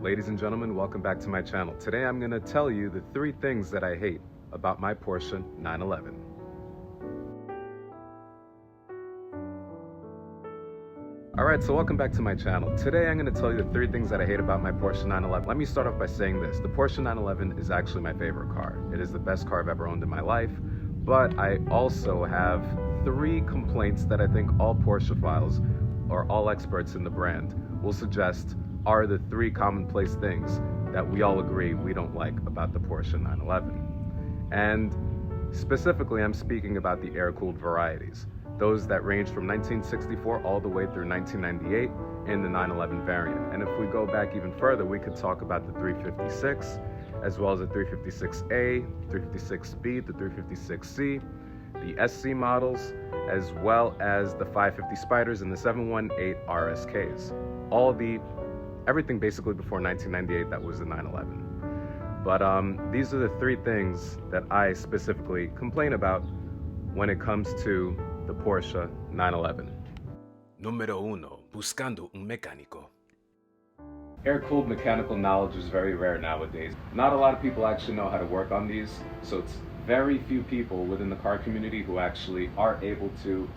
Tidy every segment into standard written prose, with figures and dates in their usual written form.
Ladies and gentlemen, welcome back to my channel. Today I'm going to tell you the 3 things that I hate about my Porsche 911. Alright, so welcome back to my channel. Today I'm going to tell you the 3 things that I hate about my Porsche 911. Let me start off by saying this. The Porsche 911 is actually my favorite car. It is the best car I've ever owned in my life, but I also have 3 complaints that I think all Porschephiles or all experts in the brand will suggest are the 3 commonplace things that we all agree we don't like about the Porsche 911. And specifically, I'm speaking about the air-cooled varieties, those that range from 1964 all the way through 1998 in the 911 variant. And if we go back even further, we could talk about the 356, as well as the 356A, 356B, the 356C, the SC models, as well as the 550 Spiders and the 718 RSKs. Everything basically before 1998 that was the 911. But these are the 3 things that I specifically complain about when it comes to the Porsche 911. Número 1. Buscando un mecánico. Air-cooled mechanical knowledge is very rare nowadays. Not a lot of people actually know how to work on these, so it's very few people within the car community who actually are able to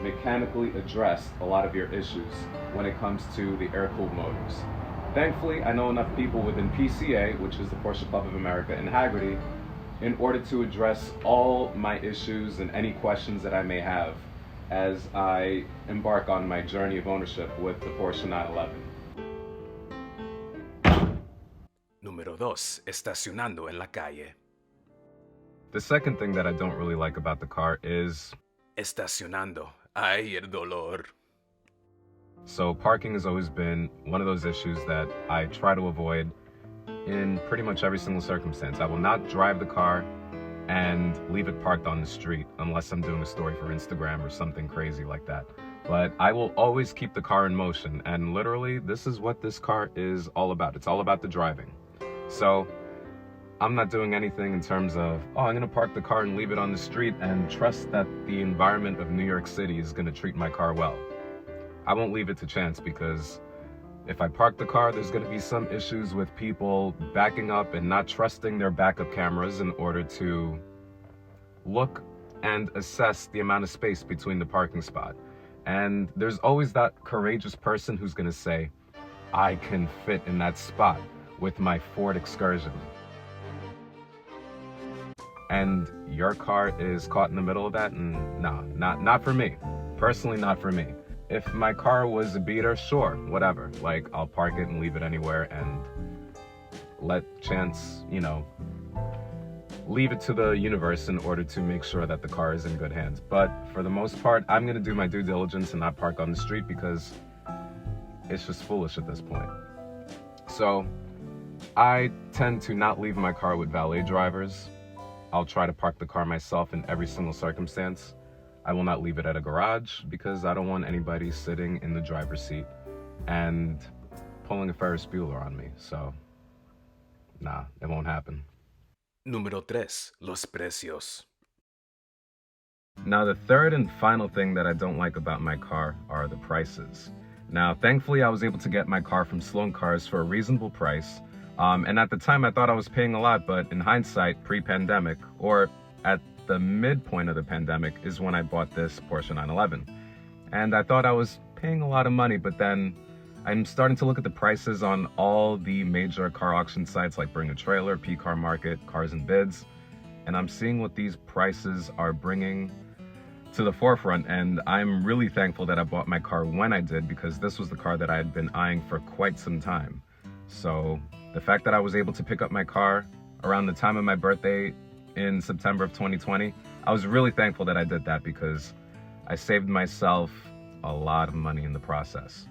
mechanically address a lot of your issues when it comes to the air-cooled motors. Thankfully, I know enough people within PCA, which is the Porsche Club of America, and Hagerty, in order to address all my issues and any questions that I may have as I embark on my journey of ownership with the Porsche 911. Número 2. Estacionando en la calle. The second thing that I don't really like about the car is Estacionando. Ay, el dolor. So parking has always been one of those issues that I try to avoid in pretty much every single circumstance. I will not drive the car and leave it parked on the street unless I'm doing a story for Instagram or something crazy like that. But I will always keep the car in motion, and literally this is what this car is all about. It's all about the driving. So I'm not doing anything in terms of, I'm gonna park the car and leave it on the street and trust that the environment of New York City is gonna treat my car well. I won't leave it to chance, because if I park the car, there's gonna be some issues with people backing up and not trusting their backup cameras in order to look and assess the amount of space between the parking spot. And there's always that courageous person who's gonna say, I can fit in that spot with my Ford Excursion. And your car is caught in the middle of that, and no, not for me. Personally, not for me. If my car was a beater, sure, whatever. Like, I'll park it and leave it anywhere and let chance, leave it to the universe in order to make sure that the car is in good hands. But for the most part, I'm gonna do my due diligence and not park on the street, because it's just foolish at this point. So I tend to not leave my car with valet drivers. I'll try to park the car myself in every single circumstance. I will not leave it at a garage, because I don't want anybody sitting in the driver's seat and pulling a Ferris Bueller on me. So, nah, it won't happen. Número 3. Los precios. Now, the third and final thing that I don't like about my car are the prices. Now, thankfully, I was able to get my car from Sloan Cars for a reasonable price. And at the time, I thought I was paying a lot, but in hindsight, pre-pandemic, or at the midpoint of the pandemic, is when I bought this Porsche 911. And I thought I was paying a lot of money, but then I'm starting to look at the prices on all the major car auction sites like Bring a Trailer, P-Car Market, Cars and Bids, and I'm seeing what these prices are bringing to the forefront. And I'm really thankful that I bought my car when I did, because this was the car that I had been eyeing for quite some time. So the fact that I was able to pick up my car around the time of my birthday in September of 2020, I was really thankful that I did that, because I saved myself a lot of money in the process.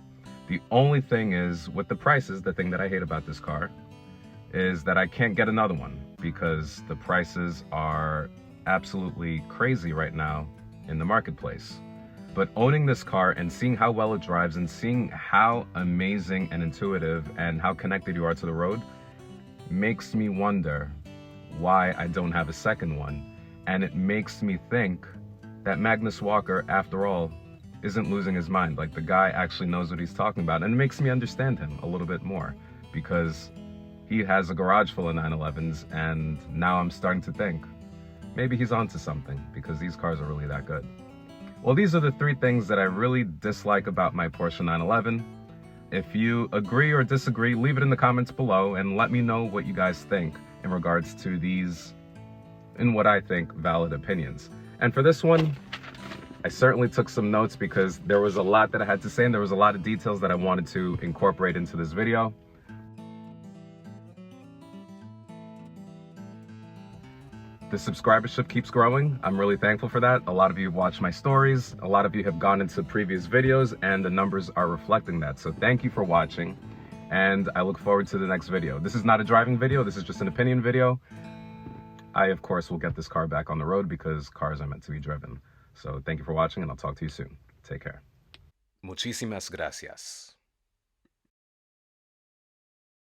The only thing is, with the prices, the thing that I hate about this car is that I can't get another one, because the prices are absolutely crazy right now in the marketplace. But owning this car and seeing how well it drives and seeing how amazing and intuitive and how connected you are to the road makes me wonder why I don't have a second one. And it makes me think that Magnus Walker, after all, isn't losing his mind. Like, the guy actually knows what he's talking about, and it makes me understand him a little bit more. because he has a garage full of 911s, and now I'm starting to think maybe he's onto something because these cars are really that good. Well, these are the 3 things that I really dislike about my Porsche 911. If you agree or disagree, leave it in the comments below and let me know what you guys think in regards to these, in what I think, valid opinions. And for this one, I certainly took some notes because there was a lot that I had to say and there was a lot of details that I wanted to incorporate into this video. The subscribership keeps growing. I'm really thankful for that. A lot of you have watched my stories. A lot of you have gone into previous videos and the numbers are reflecting that. So thank you for watching and I look forward to the next video. This is not a driving video. This is just an opinion video. I, of course, will get this car back on the road because cars are meant to be driven. So thank you for watching and I'll talk to you soon. Take care. Muchísimas gracias.